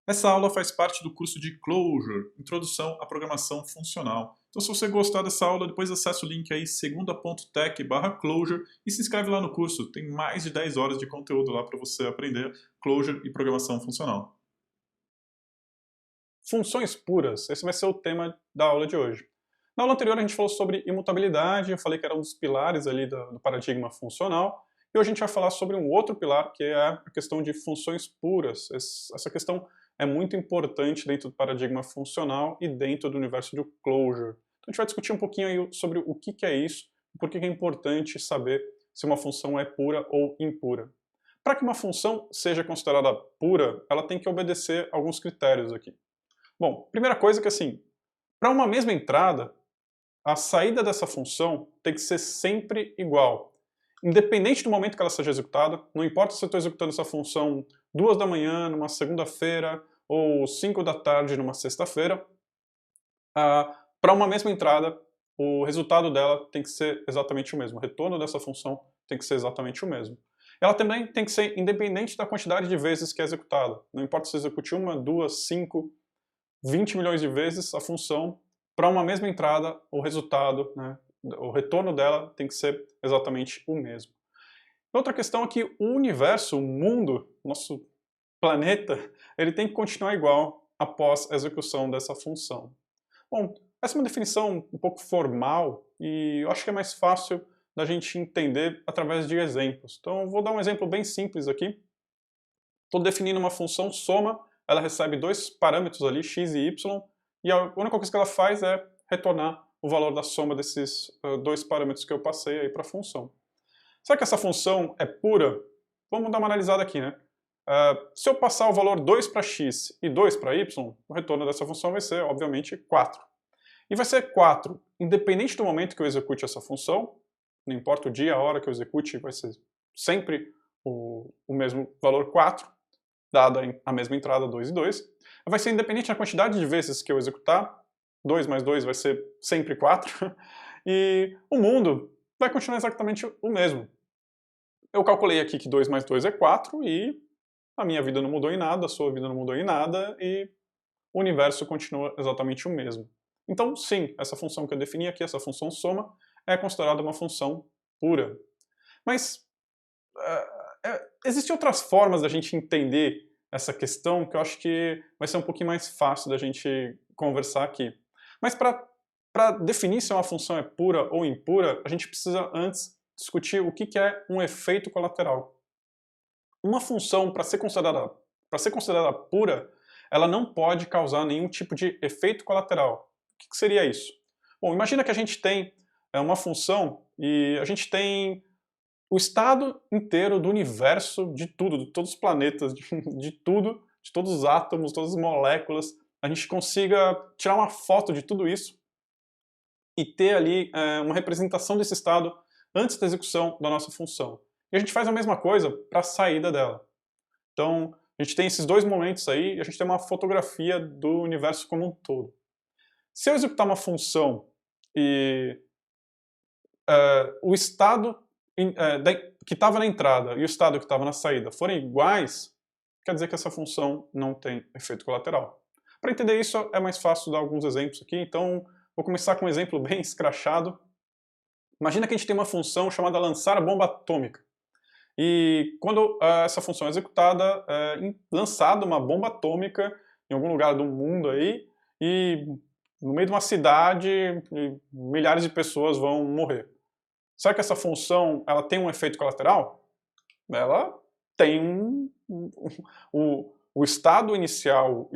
Essa aula faz parte do curso de Clojure, Introdução à Programação Funcional. Então, se você gostar dessa aula, depois acessa o link aí segunda.tech/Clojure e se inscreve lá no curso. Tem mais de 10 horas de conteúdo lá para você aprender Clojure e programação funcional. Funções puras, esse vai ser o tema da aula de hoje. Na aula anterior a gente falou sobre imutabilidade, eu falei que era um dos pilares ali do paradigma funcional, e hoje a gente vai falar sobre um outro pilar, que é a questão de funções puras. Essa questão é muito importante dentro do paradigma funcional e dentro do universo do Clojure. Então a gente vai discutir um pouquinho aí sobre o que é isso, e por que é importante saber se uma função é pura ou impura. Para que uma função seja considerada pura, ela tem que obedecer alguns critérios aqui. Bom, primeira coisa que assim, para uma mesma entrada, a saída dessa função tem que ser sempre igual. Independente do momento que ela seja executada, não importa se eu estou executando essa função 2 da manhã numa segunda-feira ou 5 da tarde numa sexta-feira, para uma mesma entrada, o resultado dela tem que ser exatamente o mesmo. O retorno dessa função tem que ser exatamente o mesmo. Ela também tem que ser independente da quantidade de vezes que é executada. Não importa se eu execute uma, duas, 5, 20 milhões de vezes a função, para uma mesma entrada, o resultado, né, o retorno dela tem que ser exatamente o mesmo. Outra questão é que o universo, o mundo, nosso planeta, ele tem que continuar igual após a execução dessa função. Bom, essa é uma definição um pouco formal e eu acho que é mais fácil da gente entender através de exemplos. Então, eu vou dar um exemplo bem simples aqui. Estou definindo uma função soma, ela recebe dois parâmetros ali, x e y, e a única coisa que ela faz é retornar o valor da soma desses dois parâmetros que eu passei aí para a função. Será que essa função é pura? Vamos dar uma analisada aqui, né? Se eu passar o valor 2 para x e 2 para y, o retorno dessa função vai ser, obviamente, 4. E vai ser 4, independente do momento que eu execute essa função, não importa o dia, a hora que eu execute, vai ser sempre o mesmo valor 4, dada a mesma entrada 2 e 2, vai ser independente da quantidade de vezes que eu executar, 2 mais 2 vai ser sempre 4, e o mundo vai continuar exatamente o mesmo. Eu calculei aqui que 2 mais 2 é 4 e a minha vida não mudou em nada, a sua vida não mudou em nada e o universo continua exatamente o mesmo. Então, sim, essa função que eu defini aqui, essa função soma, é considerada uma função pura. Mas existem outras formas da gente entender essa questão que eu acho que vai ser um pouquinho mais fácil da gente conversar aqui. Mas para definir se uma função é pura ou impura, a gente precisa antes discutir o que é um efeito colateral. Uma função, para ser considerada pura, ela não pode causar nenhum tipo de efeito colateral. O que seria isso? Bom, imagina que a gente tem uma função e a gente tem o estado inteiro do universo, de tudo, de todos os planetas, de tudo, de todos os átomos, todas as moléculas, a gente consiga tirar uma foto de tudo isso e ter ali uma representação desse estado antes da execução da nossa função. E a gente faz a mesma coisa para a saída dela. Então, a gente tem esses dois momentos aí e a gente tem uma fotografia do universo como um todo. Se eu executar uma função e o estado que estava na entrada e o estado que estava na saída forem iguais, quer dizer que essa função não tem efeito colateral. Para entender isso é mais fácil dar alguns exemplos aqui, então vou começar com um exemplo bem escrachado. Imagina que a gente tem uma função chamada lançar a bomba atômica. E quando essa função é executada, é lançada uma bomba atômica em algum lugar do mundo aí, e no meio de uma cidade, milhares de pessoas vão morrer. Será que essa função ela tem um efeito colateral? Ela tem o estado inicial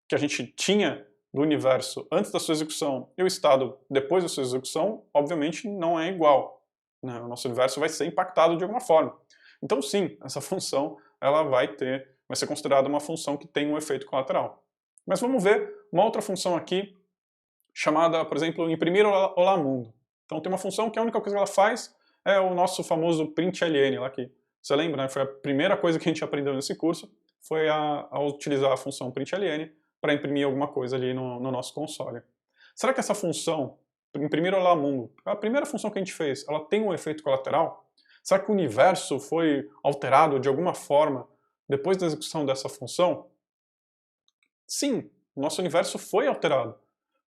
que a gente tinha do universo antes da sua execução e o estado depois da sua execução, obviamente não é igual, né? O nosso universo vai ser impactado de alguma forma. Então sim, essa função ela vai ser considerada uma função que tem um efeito colateral. Mas vamos ver uma outra função aqui, chamada, por exemplo, imprimir olá mundo. Então tem uma função que a única coisa que ela faz é o nosso famoso println lá que você lembra, né? Foi a primeira coisa que a gente aprendeu nesse curso, foi a utilizar a função println para imprimir alguma coisa ali no nosso console. Será que essa função, imprimir olá mundo, a primeira função que a gente fez, ela tem um efeito colateral? Será que o universo foi alterado de alguma forma depois da execução dessa função? sim, o nosso universo foi alterado.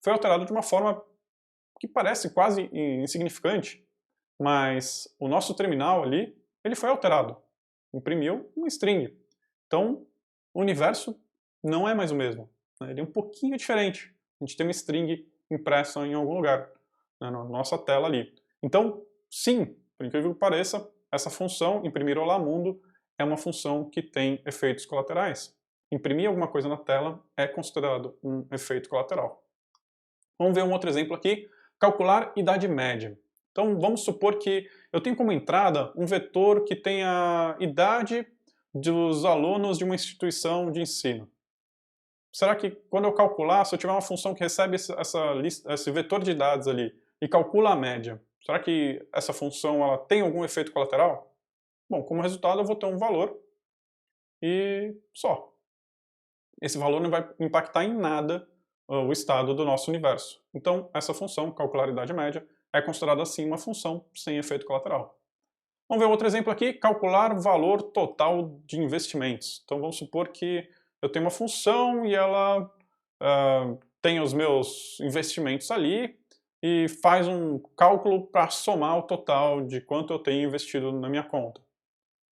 Foi alterado de uma forma que parece quase insignificante, mas o nosso terminal ali, ele foi alterado. Imprimiu uma string. Então, o universo não é mais o mesmo, né? Ele é um pouquinho diferente. A gente tem uma string impressa em algum lugar, né, na nossa tela ali. Então, sim, por incrível que pareça, essa função, imprimir olá mundo, é uma função que tem efeitos colaterais. Imprimir alguma coisa na tela é considerado um efeito colateral. Vamos ver um outro exemplo aqui, calcular idade média. Então vamos supor que eu tenho como entrada um vetor que tem a idade dos alunos de uma instituição de ensino. Será que quando eu calcular, se eu tiver uma função que recebe esse vetor de dados ali e calcula a média, será que essa função ela tem algum efeito colateral? Bom, como resultado eu vou ter um valor e só. Esse valor não vai impactar em nada o estado do nosso universo. Então, essa função, calcular idade média, é considerada assim uma função sem efeito colateral. Vamos ver outro exemplo aqui, calcular valor total de investimentos. Então vamos supor que eu tenho uma função e ela tem os meus investimentos ali e faz um cálculo para somar o total de quanto eu tenho investido na minha conta.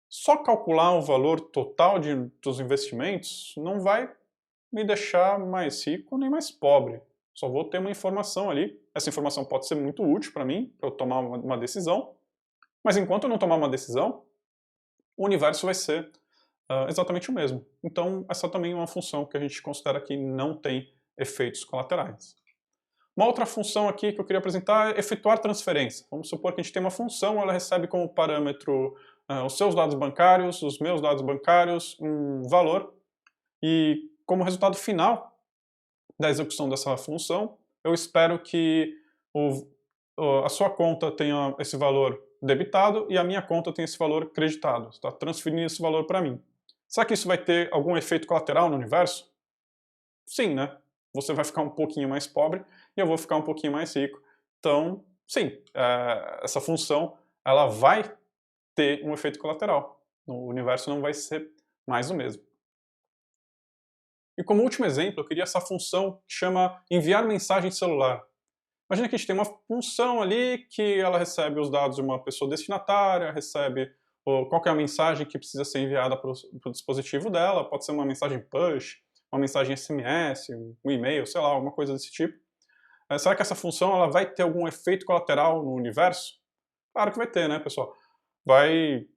Só calcular o valor total dos investimentos não vai me deixar mais rico nem mais pobre. Só vou ter uma informação ali. Essa informação pode ser muito útil para mim, para eu tomar uma decisão, mas enquanto eu não tomar uma decisão, o universo vai ser exatamente o mesmo. Então, essa também é uma função que a gente considera que não tem efeitos colaterais. Uma outra função aqui que eu queria apresentar é efetuar transferência. Vamos supor que a gente tem uma função, ela recebe como parâmetro os seus dados bancários, os meus dados bancários, um valor, e como resultado final da execução dessa função, eu espero que a sua conta tenha esse valor debitado e a minha conta tenha esse valor creditado. Está transferindo esse valor para mim. Será que isso vai ter algum efeito colateral no universo? Sim, né? Você vai ficar um pouquinho mais pobre e eu vou ficar um pouquinho mais rico. Então, sim, essa função ela vai ter um efeito colateral. O universo não vai ser mais o mesmo. E como último exemplo, eu queria essa função que chama enviar mensagem celular. Imagina que a gente tem uma função ali que ela recebe os dados de uma pessoa destinatária, recebe qual que é a mensagem que precisa ser enviada para o dispositivo dela, pode ser uma mensagem push, uma mensagem SMS, um e-mail, sei lá, alguma coisa desse tipo. Será que essa função ela vai ter algum efeito colateral no universo? Claro que vai ter, né, pessoal?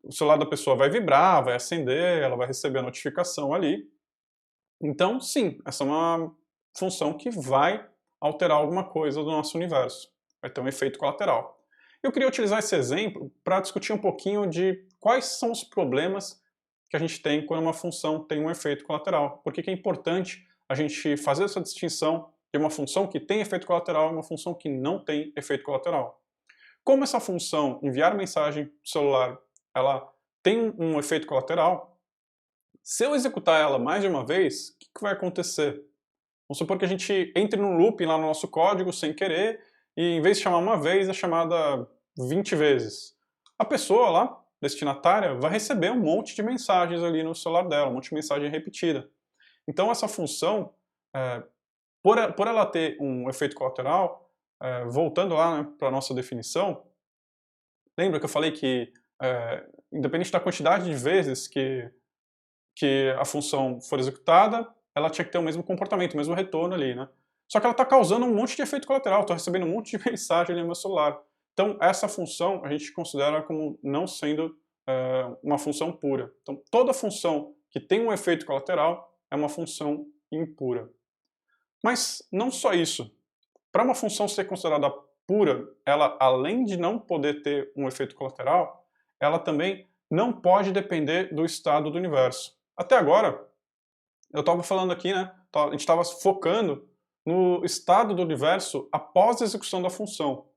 O celular da pessoa vai vibrar, vai acender, ela vai receber a notificação ali. Então, sim, essa é uma função que vai alterar alguma coisa do nosso universo. Vai ter um efeito colateral. Eu queria utilizar esse exemplo para discutir um pouquinho de quais são os problemas que a gente tem quando uma função tem um efeito colateral. Por que é importante a gente fazer essa distinção de uma função que tem efeito colateral e uma função que não tem efeito colateral. Como essa função enviar mensagem celular, ela tem um efeito colateral, se eu executar ela mais de uma vez, o que vai acontecer? Vamos supor que a gente entre num loop lá no nosso código sem querer e em vez de chamar uma vez, é chamada 20 vezes. A pessoa lá, destinatária, vai receber um monte de mensagens ali no celular dela, um monte de mensagem repetida. Então essa função, por ela ter um efeito colateral, voltando lá, né, para a nossa definição, lembra que eu falei que independente da quantidade de vezes que a função for executada, ela tinha que ter o mesmo comportamento, o mesmo retorno ali, né? Só que ela está causando um monte de efeito colateral, estou recebendo um monte de mensagem ali no meu celular. Então, essa função a gente considera como não sendo uma função pura. Então, toda função que tem um efeito colateral é uma função impura. Mas não só isso. Para uma função ser considerada pura, ela, além de não poder ter um efeito colateral, ela também não pode depender do estado do universo. Até agora, eu estava falando aqui, né? A gente estava focando no estado do universo após a execução da função.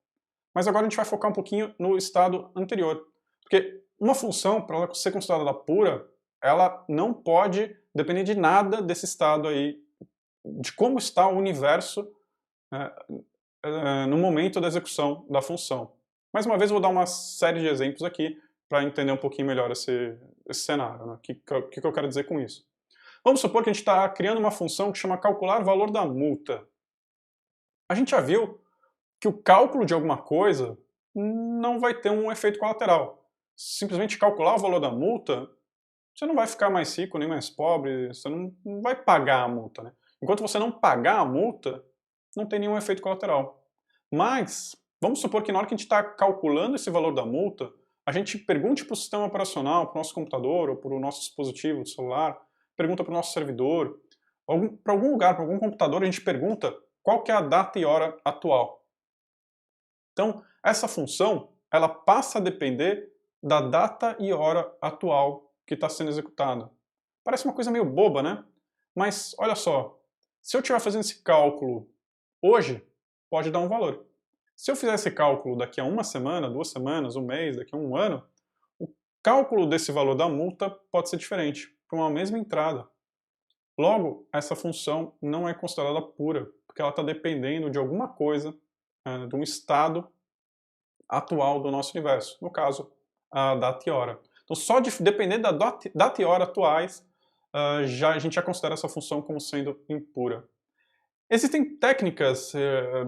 Mas agora a gente vai focar um pouquinho no estado anterior. Porque uma função, para ela ser considerada pura, ela não pode depender de nada desse estado aí, de como está o universo no momento da execução da função. Mais uma vez eu vou dar uma série de exemplos aqui para entender um pouquinho melhor esse cenário. Né? O que eu quero dizer com isso? Vamos supor que a gente está criando uma função que chama calcular o valor da multa. A gente já viu que o cálculo de alguma coisa não vai ter um efeito colateral. Simplesmente calcular o valor da multa, você não vai ficar mais rico nem mais pobre, você não vai pagar a multa, né? Enquanto você não pagar a multa, não tem nenhum efeito colateral. Mas, vamos supor que na hora que a gente está calculando esse valor da multa, a gente pergunte para o sistema operacional, para o nosso computador ou para o nosso dispositivo de celular, pergunta para o nosso servidor, para algum lugar, para algum computador, a gente pergunta qual que é a data e hora atual. Então, essa função, ela passa a depender da data e hora atual que está sendo executada. Parece uma coisa meio boba, né? Mas, olha só, se eu estiver fazendo esse cálculo hoje, pode dar um valor. Se eu fizer esse cálculo daqui a uma semana, 2 semanas, um mês, daqui a um ano, o cálculo desse valor da multa pode ser diferente, para uma mesma entrada. Logo, essa função não é considerada pura, porque ela está dependendo de alguma coisa, de um estado atual do nosso universo, no caso, a data e hora. Então, só de depender da data e hora atuais, a gente já considera essa função como sendo impura. Existem técnicas,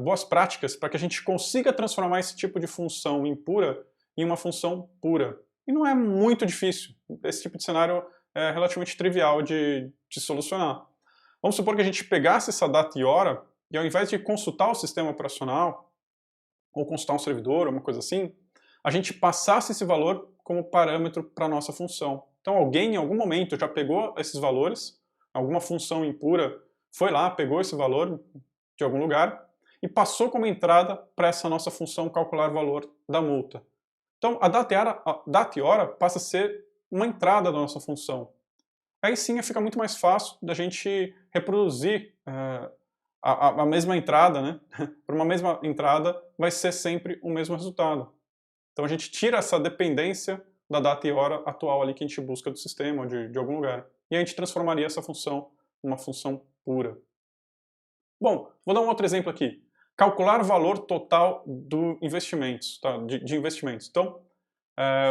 boas práticas, para que a gente consiga transformar esse tipo de função impura em uma função pura. E não é muito difícil. Esse tipo de cenário é relativamente trivial de solucionar. Vamos supor que a gente pegasse essa data e hora e, ao invés de consultar o sistema operacional, ou consultar um servidor, ou uma coisa assim, a gente passasse esse valor como parâmetro para a nossa função. Então alguém em algum momento já pegou esses valores, alguma função impura foi lá, pegou esse valor de algum lugar e passou como entrada para essa nossa função calcular o valor da multa. Então a data e hora passa a ser uma entrada da nossa função. Aí sim fica muito mais fácil da gente reproduzir a mesma entrada, né? Para uma mesma entrada vai ser sempre o mesmo resultado. Então a gente tira essa dependência da data e hora atual ali que a gente busca do sistema ou de algum lugar. E a gente transformaria essa função numa função pura. Bom, vou dar um outro exemplo aqui. Calcular o valor total do investimentos, tá? de investimentos. Então,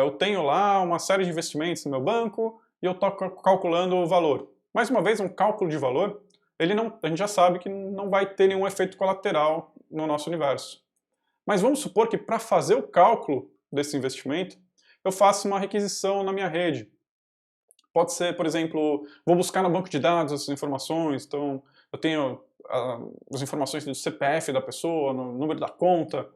eu tenho lá uma série de investimentos no meu banco e eu estou calculando o valor. Mais uma vez, um cálculo de valor, a gente já sabe que não vai ter nenhum efeito colateral no nosso universo. Mas vamos supor que para fazer o cálculo desse investimento, eu faço uma requisição na minha rede. Pode ser, por exemplo, vou buscar no banco de dados essas informações, então eu tenho as informações do CPF da pessoa, no número da conta,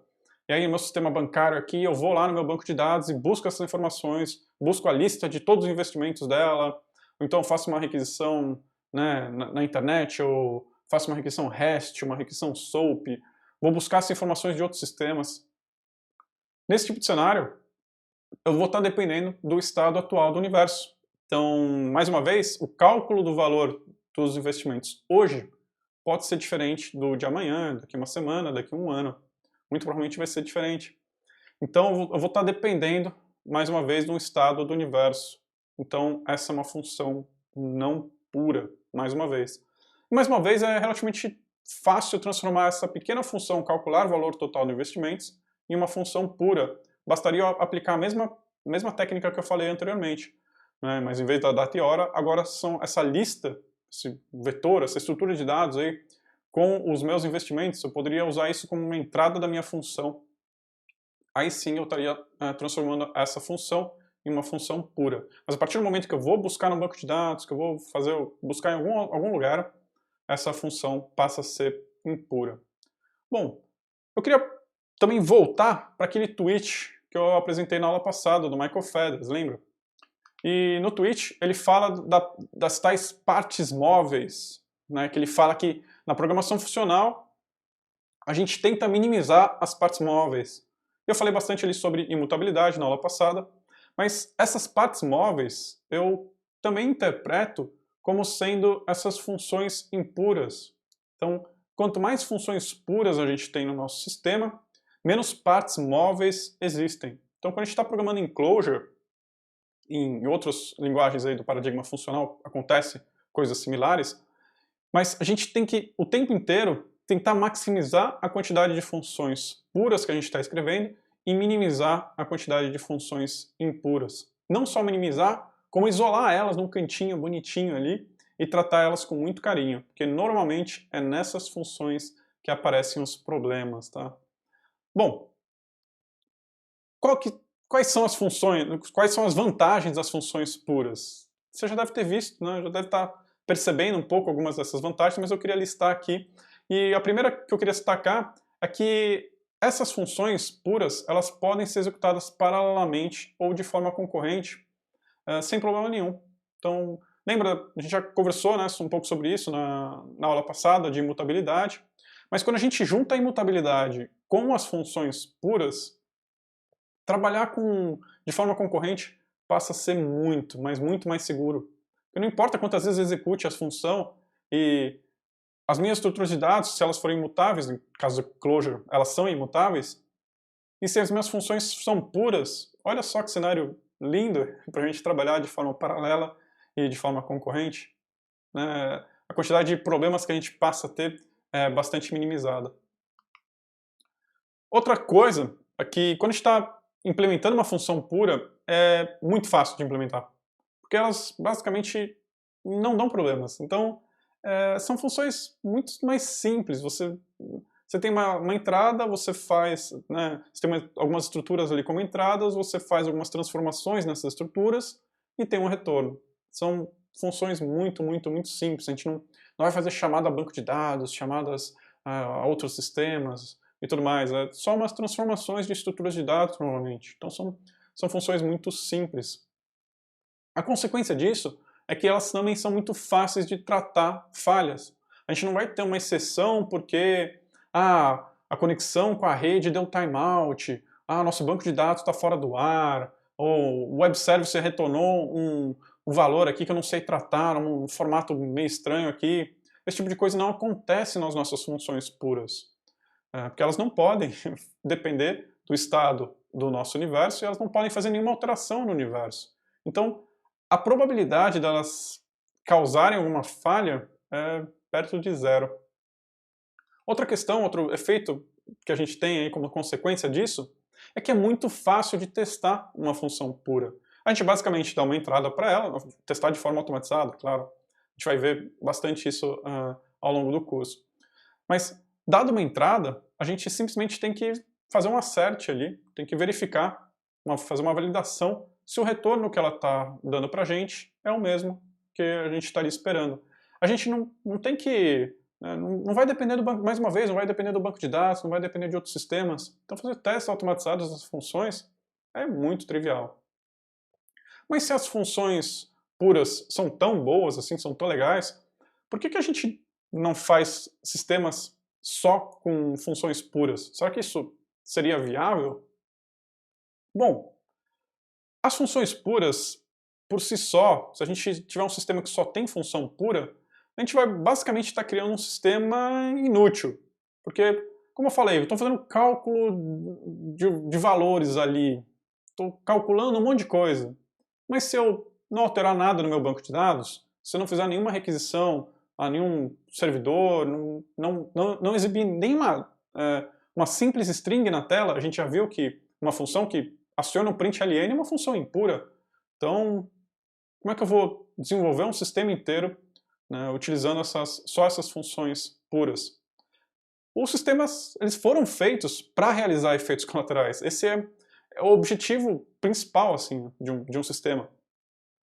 e aí no meu sistema bancário aqui eu vou lá no meu banco de dados e busco essas informações, busco a lista de todos os investimentos dela, ou então faço uma requisição, né, na internet, ou faço uma requisição REST, uma requisição SOAP, vou buscar essas informações de outros sistemas. Nesse tipo de cenário, eu vou estar dependendo do estado atual do universo. Então, mais uma vez, o cálculo do valor dos investimentos hoje pode ser diferente do de amanhã, daqui a uma semana, daqui a um ano. Muito provavelmente vai ser diferente. Então, eu vou estar dependendo, mais uma vez, de um estado do universo. Então, essa é uma função não pura, mais uma vez. E, mais uma vez, é relativamente fácil transformar essa pequena função, calcular o valor total de investimentos, em uma função pura. Bastaria aplicar a mesma técnica que eu falei anteriormente. Mas em vez da data e hora, agora são essa lista, esse vetor, essa estrutura de dados aí, com os meus investimentos, eu poderia usar isso como uma entrada da minha função. Aí sim eu estaria transformando essa função em uma função pura. Mas a partir do momento que eu vou buscar no banco de dados, que eu vou buscar em algum lugar, essa função passa a ser impura. Bom, eu queria também voltar para aquele tweet que eu apresentei na aula passada, do Michael Feathers, lembra? E no tweet ele fala das tais partes móveis, né, que ele fala que na programação funcional a gente tenta minimizar as partes móveis. Eu falei bastante ali sobre imutabilidade na aula passada, mas essas partes móveis eu também interpreto como sendo essas funções impuras. Então, quanto mais funções puras a gente tem no nosso sistema, menos partes móveis existem. Então, quando a gente está programando em Clojure, em outras linguagens aí do paradigma funcional acontece coisas similares, mas a gente tem que, o tempo inteiro, tentar maximizar a quantidade de funções puras que a gente está escrevendo e minimizar a quantidade de funções impuras. Não só minimizar, como isolar elas num cantinho bonitinho ali e tratar elas com muito carinho, porque normalmente é nessas funções que aparecem os problemas, tá? Bom, quais são as funções, quais são as vantagens das funções puras? Você já deve ter visto, né? Já deve estar percebendo um pouco algumas dessas vantagens, mas eu queria listar aqui. E a primeira que eu queria destacar é que essas funções puras, elas podem ser executadas paralelamente ou de forma concorrente, sem problema nenhum. Então, lembra, a gente já conversou, né, um pouco sobre isso na aula passada, de imutabilidade, mas quando a gente junta a imutabilidade com as funções puras, trabalhar de forma concorrente passa a ser muito, mas muito mais seguro. Porque não importa quantas vezes eu execute a função, e as minhas estruturas de dados, se elas forem imutáveis, no caso do Clojure, elas são imutáveis, e se as minhas funções são puras, olha só que cenário lindo para a gente trabalhar de forma paralela e de forma concorrente. Né? A quantidade de problemas que a gente passa a ter é bastante minimizada. Outra coisa é que quando a gente está implementando uma função pura, é muito fácil de implementar. Porque elas basicamente não dão problemas. Então, são funções muito mais simples. Você tem uma entrada, você faz, né, você tem algumas estruturas ali como entradas, você faz algumas transformações nessas estruturas e tem um retorno. São funções muito, muito, muito simples. A gente não vai fazer chamada a banco de dados, chamadas a outros sistemas e tudo mais. É só umas transformações de estruturas de dados, normalmente. Então, são funções muito simples. A consequência disso é que elas também são muito fáceis de tratar falhas. A gente não vai ter uma exceção porque a conexão com a rede deu timeout, nosso banco de dados está fora do ar, ou o web service retornou um valor aqui que eu não sei tratar, um formato meio estranho aqui. Esse tipo de coisa não acontece nas nossas funções puras. Porque elas não podem depender do estado do nosso universo e elas não podem fazer nenhuma alteração no universo. Então, a probabilidade delas causarem alguma falha é perto de zero. Outra questão, outro efeito que a gente tem aí como consequência disso, é que é muito fácil de testar uma função pura. A gente basicamente dá uma entrada para ela, testar de forma automatizada, claro. A gente vai ver bastante isso ao longo do curso. Mas, dada uma entrada, a gente simplesmente tem que fazer um assert ali, tem que verificar, fazer uma validação se o retorno que ela está dando para a gente é o mesmo que a gente estaria esperando. A gente não tem que... Não vai depender do banco, mais uma vez, não vai depender do banco de dados, não vai depender de outros sistemas. Então fazer testes automatizados das funções é muito trivial. Mas se as funções puras são tão boas, assim, são tão legais, por que a gente não faz sistemas só com funções puras? Será que isso seria viável? Bom, as funções puras, por si só, se a gente tiver um sistema que só tem função pura, a gente vai basicamente estar criando um sistema inútil. Porque, como eu falei, eu estou fazendo cálculo de valores ali, estou calculando um monte de coisa. Mas se eu não alterar nada no meu banco de dados, se eu não fizer nenhuma requisição a nenhum servidor, não exibir nenhuma uma simples string na tela, a gente já viu que uma função que aciona o print ln é uma função impura. Então, como é que eu vou desenvolver um sistema inteiro, né, utilizando só essas funções puras? Os sistemas, eles foram feitos para realizar efeitos colaterais. Esse é o objetivo principal, assim, de um sistema.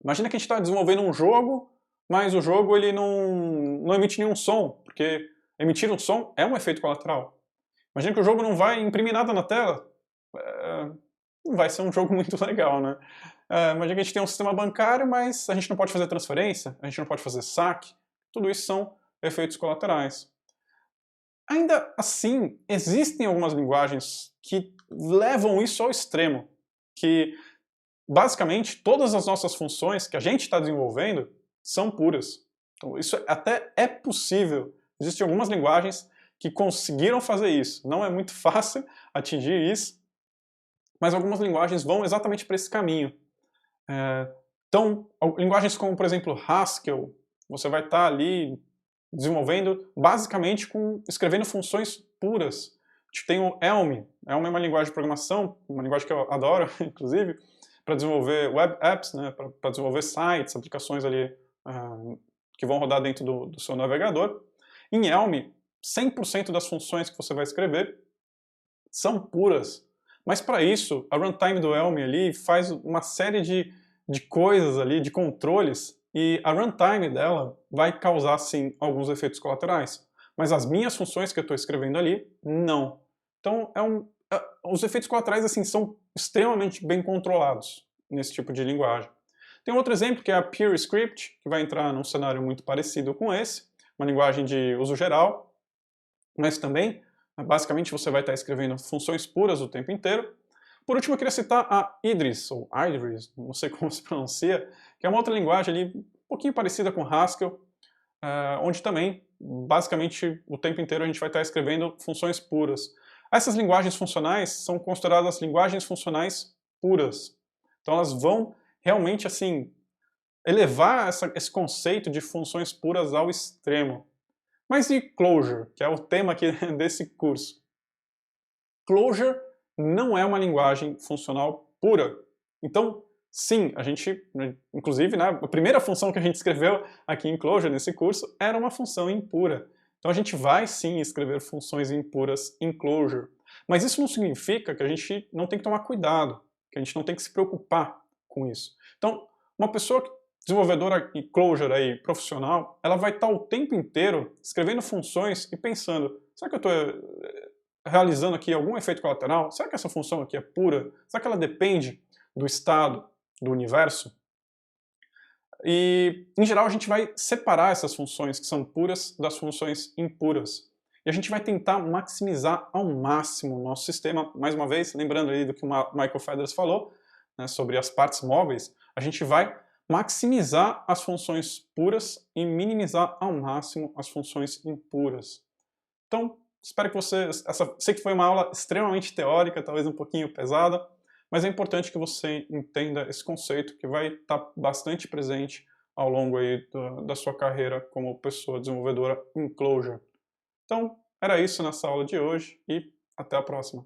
Imagina que a gente está desenvolvendo um jogo, mas o jogo ele não emite nenhum som, porque emitir um som é um efeito colateral. Imagina que o jogo não vai imprimir nada na tela. Não vai ser um jogo muito legal, né? Imagina que a gente tem um sistema bancário, mas a gente não pode fazer transferência, a gente não pode fazer saque. Tudo isso são efeitos colaterais. Ainda assim, existem algumas linguagens que levam isso ao extremo, que basicamente todas as nossas funções que a gente está desenvolvendo são puras. Então, isso até é possível. Existem algumas linguagens que conseguiram fazer isso. Não é muito fácil atingir isso, mas algumas linguagens vão exatamente para esse caminho. Então, linguagens como, por exemplo, Haskell, você vai estar ali desenvolvendo basicamente escrevendo funções puras. A gente tem o Elm. Elm é uma linguagem de programação, uma linguagem que eu adoro, inclusive, para desenvolver web apps, né, para desenvolver sites, aplicações ali que vão rodar dentro do seu navegador. Em Elm, 100% das funções que você vai escrever são puras. Mas para isso, a runtime do Elm ali faz uma série de coisas ali, de controles, e a runtime dela vai causar, sim, alguns efeitos colaterais. Mas as minhas funções que eu estou escrevendo ali, não. Então, os efeitos colaterais assim, são extremamente bem controlados nesse tipo de linguagem. Tem outro exemplo que é a PureScript, que vai entrar num cenário muito parecido com esse, uma linguagem de uso geral, mas também, basicamente, você vai estar escrevendo funções puras o tempo inteiro. Por último, eu queria citar a Idris, ou Idris, não sei como se pronuncia, que é uma outra linguagem ali, um pouquinho parecida com Haskell, onde também, basicamente, o tempo inteiro a gente vai estar escrevendo funções puras. Essas linguagens funcionais são consideradas linguagens funcionais puras. Então elas vão realmente, assim, elevar esse conceito de funções puras ao extremo. Mas e Clojure, que é o tema aqui desse curso? Clojure não é uma linguagem funcional pura. Então, sim, a gente, inclusive, né, a primeira função que a gente escreveu aqui em Clojure, nesse curso, era uma função impura. Então a gente vai sim escrever funções impuras em Clojure. Mas isso não significa que a gente não tem que tomar cuidado, que a gente não tem que se preocupar com isso. Então, uma pessoa desenvolvedora em Clojure aí, profissional, ela vai estar o tempo inteiro escrevendo funções e pensando, será que eu estou realizando aqui algum efeito colateral? Será que essa função aqui é pura? Será que ela depende do estado do universo? E, em geral, a gente vai separar essas funções que são puras das funções impuras. E a gente vai tentar maximizar ao máximo o nosso sistema. Mais uma vez, lembrando aí do que o Michael Feathers falou, né, sobre as partes móveis, a gente vai maximizar as funções puras e minimizar ao máximo as funções impuras. Então, espero que sei que foi uma aula extremamente teórica, talvez um pouquinho pesada, mas é importante que você entenda esse conceito que vai estar bastante presente ao longo aí da sua carreira como pessoa desenvolvedora em Clojure. Então, era isso nessa aula de hoje e até a próxima.